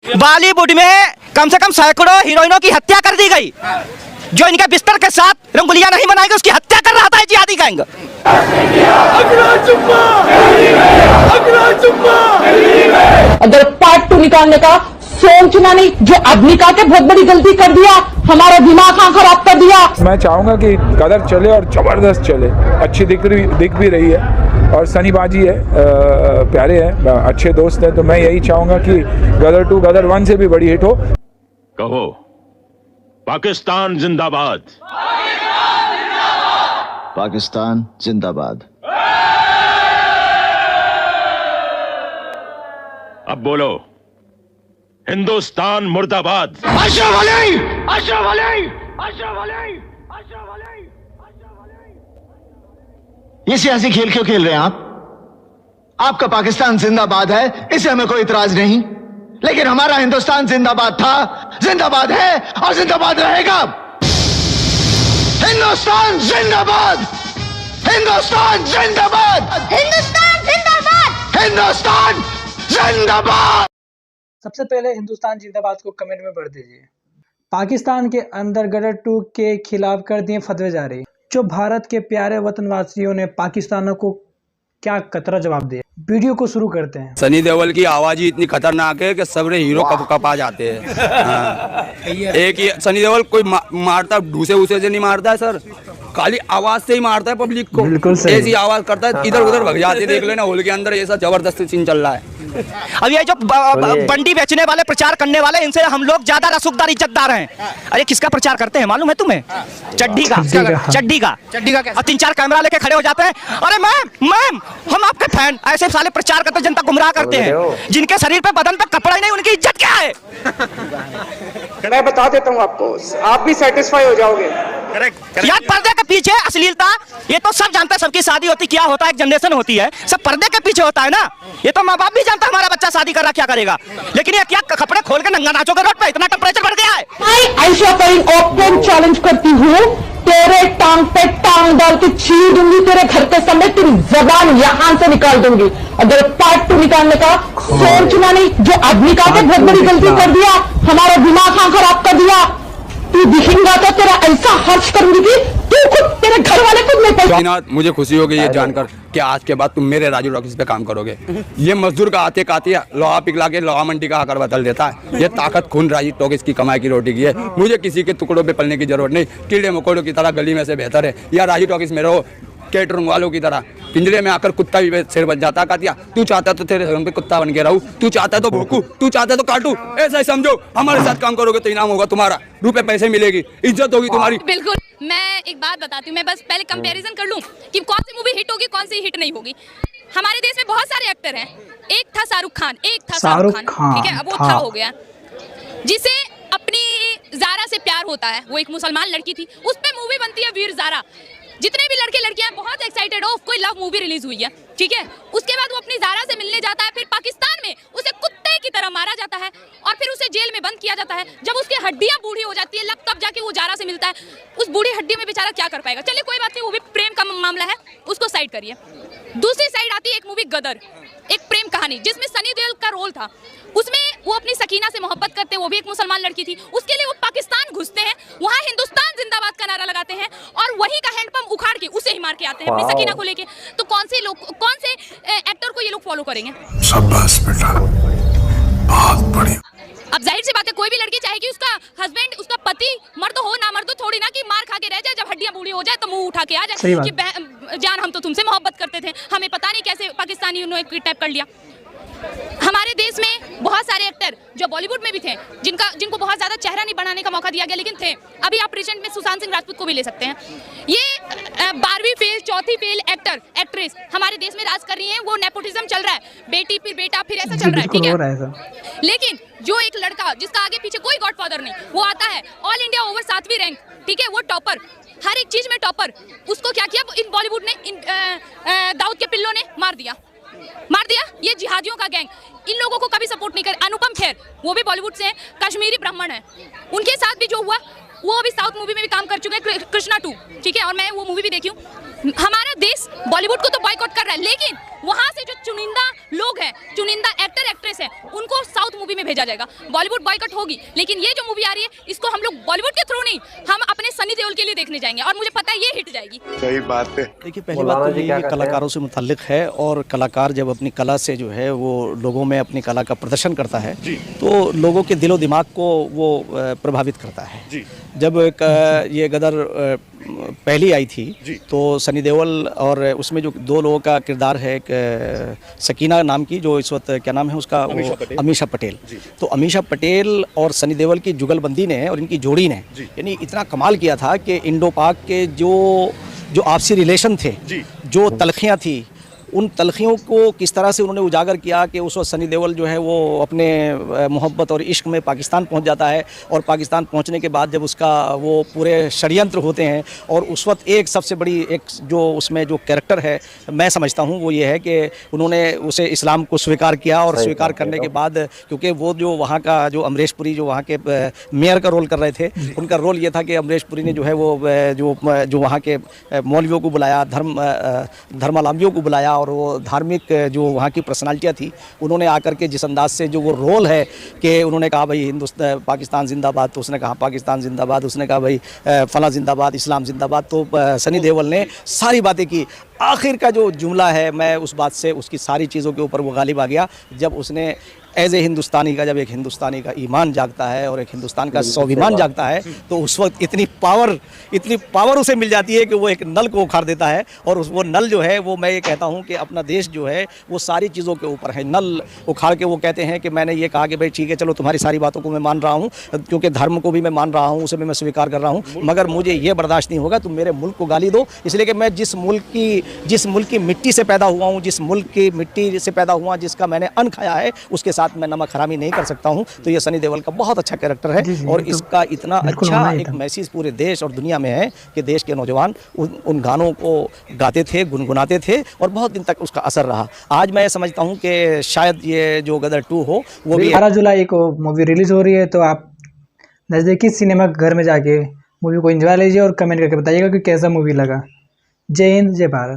बॉलीवुड में कम से कम सैकड़ों हीरोइनों की हत्या कर दी गई। जो इनके बिस्तर के साथ रंगोलियां नहीं बनाएगा उसकी हत्या कर रहा था जिहादी गैंग। अगर पार्ट 2 निकालने का सोचना नहीं, जो आदमी का के बहुत बड़ी गलती कर दिया, हमारा दिमाग खराब कर दिया। मैं चाहूंगा कि गदर चले और जबरदस्त चले, अच्छी दिख भी रही है और सनी बाजी है, प्यारे हैं, अच्छे दोस्त हैं, तो मैं यही चाहूंगा कि गदर 2 गदर 1 से भी बड़ी हिट हो। कहो पाकिस्तान जिंदाबाद, पाकिस्तान जिंदाबाद। अब बोलो हिंदुस्तान मुर्दाबाद। अशरफ अली, अशरफ अली, अशरफ अली, अशरफ अली, अशरफ अली। ये सियासी खेल क्यों खेल रहे हैं आप? आपका पाकिस्तान जिंदाबाद है, इसे हमें कोई इतराज नहीं, लेकिन हमारा हिंदुस्तान जिंदाबाद था, जिंदाबाद है और जिंदाबाद रहेगा। हिंदुस्तान जिंदाबाद, हिंदुस्तान जिंदाबाद, हिंदुस्तान जिंदाबाद, हिंदुस्तान जिंदाबाद। सबसे पहले हिंदुस्तान जिंदाबाद को कमेंट में भर दीजिए। पाकिस्तान के अंदर गदर 2 के खिलाफ कर दिए फतवे जारी। जो भारत के प्यारे वतनवासियों ने पाकिस्तानियों को क्या कतरा जवाब दिया। वीडियो को शुरू करते हैं। सनी देओल की आवाज ही इतनी खतरनाक है कि सबरे हीरो कपा जाते हैं। हाँ। एक ही सनी देओल कोई मारता ढूसे उसे से नहीं मारता है सर, खाली आवाज से ही मारता है पब्लिक को। बिल्कुल सही। ऐसी आवाज करता है, इधर उधर भग जाते, देख लेना हॉल के अंदर ऐसा जबरदस्त सीन चल रहा है। अब ये जो बंडी बेचने वाले, प्रचार करने वाले, इनसे हम लोग ज्यादा रसूखदार इज्जतदार हैं। अरे किसका प्रचार करते हैं मालूम है तुम्हें? चड्डी का, चड्डी का। और 3-4 कैमरा लेके खड़े हो जाते हैं। अरे मैम हम आपके फैन, ऐसे साले प्रचार करते, जनता गुमराह करते हैं। जिनके शरीर पे, बदन पे कपड़ा ही नहीं, उनकी इज्जत क्या है? मैं बता देता हूँ आपको, आप भी सेटिस्फाई हो जाओगे। यार पर्दे के पीछे अश्लीलता, ये तो सब जानते हैं। सबकी शादी होती क्या होता है, एक जनरेशन होती है, सब पर्दे के पीछे होता है ना। ये तो माँ बाप भी जानता है हमारा बच्चा शादी कर रहा क्या करेगा, लेकिन ये क्या कपड़े खोल के नंगा नाचोगे रोड पे? इतना टेम्परेचर बढ़ गया है। मैं आयशा करीम ओपन चैलेंज करती हूँ, तेरे टांग पे टांग डाल के चीर दूंगी, तेरे घर के सामने तेरी जबान यहाँ से निकाल दूंगी। अगर पार्ट 2 निकालने का सोचना नहीं, जो आदमी का के बहुत बड़ी गलती कर दिया, हमारा दिमाग खराब कर दिया। तू दिखेगा तो तेरा ऐसा हर्ष करूंगी कि तू खुद, तेरे घर वाले खुद नहीं पहचान। मुझे खुशी होगी ये जानकर कि आज के बाद तुम मेरे राजू टॉकीज पे काम करोगे। ये मजदूर का आते कातिया लोहा पिघला के लोहा मंडी का आकर बदल देता है। ये ताकत खून राजू टॉकीज की कमाई की रोटी की है। मुझे किसी के टुकड़ों पे पलने की जरूरत नहीं। कीड़े मकोड़ों की तरह गली में से बेहतर है या राजू टॉकीज में रहो कैटरिंग वालों की तरह। पिंजरे में आकर कुत्ता भी शेर बन जाता कातिया। तू चाहता तो तेरे घर पे कुत्ता बन के रहूं, तू चाहता तो भोंकू, तू चाहता तो काटू। ऐसा ही समझो, हमारे साथ काम करोगे तो इनाम होगा तुम्हारा, रुपए पैसे मिलेगी, इज्जत होगी तुम्हारी। बिल्कुल। मैं एक बात बताती हूँ, मैं बस पहले कंपैरिजन कर लूं कि कौन सी मूवी हिट होगी, कौन सी हिट नहीं होगी। हमारे देश में बहुत सारे एक्टर हैं। एक था शाहरुख खान, एक था शाहरुख खान, ठीक है, अब वो था हो गया। जिसे अपनी जारा से प्यार होता है, वो एक मुसलमान लड़की थी, उस पे मूवी बनती है वीर जारा। जितने भी लड़के लड़कियां बहुत एक्साइटेड हो, कोई लव मूवी रिलीज हुई है, ठीक है, उसके बाद वो अपनी जारा से मिलने जाता है, फिर पाकिस्तान में उसे कुत्ते की तरह मारा जाता है और फिर उसे जेल में बंद किया जाता है। जब उसकी हड्डियां बूढ़ी हो जाती है, तब जाके वो जारा से मिलता है। उस बूढ़ी हड्डी में बेचारा क्या कर पाएगा? चलिए कोई बात नहीं, वो भी प्रेम का मामला है, उसको साइड करिए। दूसरी साइड आती है एक मूवी गदर, एक प्रेम कहानी जिसमें सनी देओल का रोल था। उसमें वो अपनी सकीना से मोहब्बत करते हैं, वो भी एक मुसलमान लड़की थी। उसके लिए वो पाकिस्तान घुसते हैं, वहाँ हिंदुस्तान जिंदाबाद का नारा लगाते हैं और वही का हैंडपंप उखाड़ के उसे ही मार के आते हैं अपनी सकीना को लेके। तो कौन से एक्टर को ये लोग फॉलो करेंगे? शाबाश बेटा, बहुत बढ़िया। अब जाहिर सी बात है, कोई भी लड़की चाहेगी उसका हस्बैंड, उसका पति, मर्द हो ना मर्द, थोड़ी ना कि मार खा के रह जाए, जब हड्डियां बूढ़ी हो जाए तो मुंह उठा के आ जाए कि जान हम तो तुमसे मोहब्बत करते थे, हमें पता नहीं कैसे पाकिस्तानी उन्होंने किडनैप कर लिया। हमारे देश में बहुत सारे एक्टर जो बॉलीवुड में भी थे, जिनको बहुत ज्यादा चेहरा नहीं बनाने का मौका दिया गया, लेकिन थे। अभी आप रिसेंट में सुशांत सिंह राजपूत को भी ले सकते हैं। ये 12वीं फेल, 4थी फेल एक्ट्रेस हमारे देश में राज कर रही है। वो नेपोटिज्म चल रहा है, बेटी फिर बेटा फिर ऐसा चल रहा है, ठीक है। लेकिन जो एक लड़का जिसका आगे पीछे कोई गॉडफादर नहीं, वो आता है ऑल इंडिया ओवर 7वीं रैंक, ठीक है, वो टॉपर, हर एक चीज में टॉपर। उसको क्या किया इन बॉलीवुड ने, दाऊद के पिल्लों ने मार दिया। ये जिहादियों का गैंग, इन लोगों को कभी सपोर्ट नहीं कर। अनुपम खेर, वो भी बॉलीवुड से हैं, कश्मीरी ब्राह्मण है, उनके साथ भी जो हुआ, वो अभी साउथ मूवी में भी काम कर चुके हैं, कृष्णा 2, ठीक है, और मैं वो मूवी भी देखी हूँ। हमारा देश बॉलीवुड को तो बॉयकॉट कर रहा है, लेकिन वहाँ से जो चुनिंदा लोग हैं, चुनिंदा एक्टर एक्ट्रेस हैं, उनको साउथ मूवी में भेजा जाएगा। बॉलीवुड बॉयकॉट होगी, लेकिन ये जो मूवी आ रही है इसको हम लोग बॉलीवुड के थ्रू नहीं, हम अपने सनी देओल के लिए देखने जाएंगे और मुझे पता है ये हिट जाएगी। सही बात है। देखिए, पहली बात तो ये कलाकारों से मुताल्लिक है, और कलाकार जब अपनी कला से जो है वो लोगों में अपनी कला का प्रदर्शन करता है तो लोगों के दिलो दिमाग को वो प्रभावित करता है। जब ये गदर पहली आई थी तो सनी देओल और उसमें जो दो लोगों का किरदार है, एक सकीना नाम की, जो इस वक्त क्या नाम है उसका, अमीषा पटेल। तो अमीषा पटेल और सनी देओल की जुगलबंदी ने और इनकी जोड़ी ने यानी इतना कमाल किया था कि इंडो पाक के जो आपसी रिलेशन थे, जो तलखियाँ थी, उन तलखियों को किस तरह से उन्होंने उजागर किया कि उस वक्त सनी देओल जो है वो अपने मोहब्बत और इश्क में पाकिस्तान पहुंच जाता है, और पाकिस्तान पहुंचने के बाद जब उसका वो पूरे षड्यंत्र होते हैं, और उस वक्त एक सबसे बड़ी एक जो उसमें जो कैरेक्टर है मैं समझता हूं वो ये है कि उन्होंने उसे इस्लाम को स्वीकार किया, और स्वीकार करने के बाद क्योंकि वो जो वहाँ का जो अमरीश पुरी जो वहाँ के मेयर का रोल कर रहे थे, उनका रोल ये था कि अमरीश पुरी ने जो है वो जो वहाँ के मौलवियों को बुलाया, धर्मावलंबियों को बुलाया, और वो धार्मिक जो वहाँ की पर्सनालिटियाँ थी, उन्होंने आकर के जिस अंदाज से जो वो रोल है कि उन्होंने कहा भाई हिंदुस्तान पाकिस्तान जिंदाबाद, तो उसने कहा पाकिस्तान जिंदाबाद, उसने कहा भाई फला जिंदाबाद, इस्लाम जिंदाबाद। तो सनी देओल ने सारी बातें की। आखिर का जो जुमला है, मैं उस बात से उसकी सारी चीज़ों के ऊपर वो गालिब आ गया जब उसने एज ए हिंदुस्तानी का, जब एक हिंदुस्तानी का ईमान जागता है और एक हिंदुस्तान का स्वाभिमान जागता है, तो उस वक्त इतनी पावर उसे मिल जाती है कि वो एक नल को उखाड़ देता है। और वो नल जो है वो, मैं ये कहता हूँ कि अपना देश जो है वो सारी चीज़ों के ऊपर है। नल उखाड़ के वो कहते हैं कि मैंने ये कहा कि भाई ठीक है, चलो तुम्हारी सारी बातों को मैं मान रहा हूँ, क्योंकि धर्म को भी मैं मान रहा हूँ, उसे भी मैं स्वीकार कर रहा हूँ, मगर मुझे ये बर्दाश्त नहीं होगा तुम मेरे मुल्क को गाली दो, इसलिए कि मैं जिस मुल्क की मिट्टी से पैदा हुआ हूँ, जिस मुल्क की मिट्टी से पैदा हुआ, जिसका मैंने अन्न खाया है, उसके साथ मैं नमक हरामी नहीं कर सकता हूँ। तो ये सनी देओल का बहुत अच्छा कैरेक्टर है, और इसका इतना अच्छा एक मैसेज पूरे देश और दुनिया में है कि देश के नौजवान उन गानों को गाते थे, गुनगुनाते थे, और बहुत दिन तक उसका असर रहा। आज मैं समझता हूँ कि शायद ये जो गदर 2 हो वो भी 18 जुलाई को मूवी रिलीज हो रही है, तो आप नज़दीकी सिनेमा घर में जाके मूवी को एंजॉय लीजिए और कमेंट करके बताइएगा कि कैसा मूवी लगा। जय हिंद, जय भारत।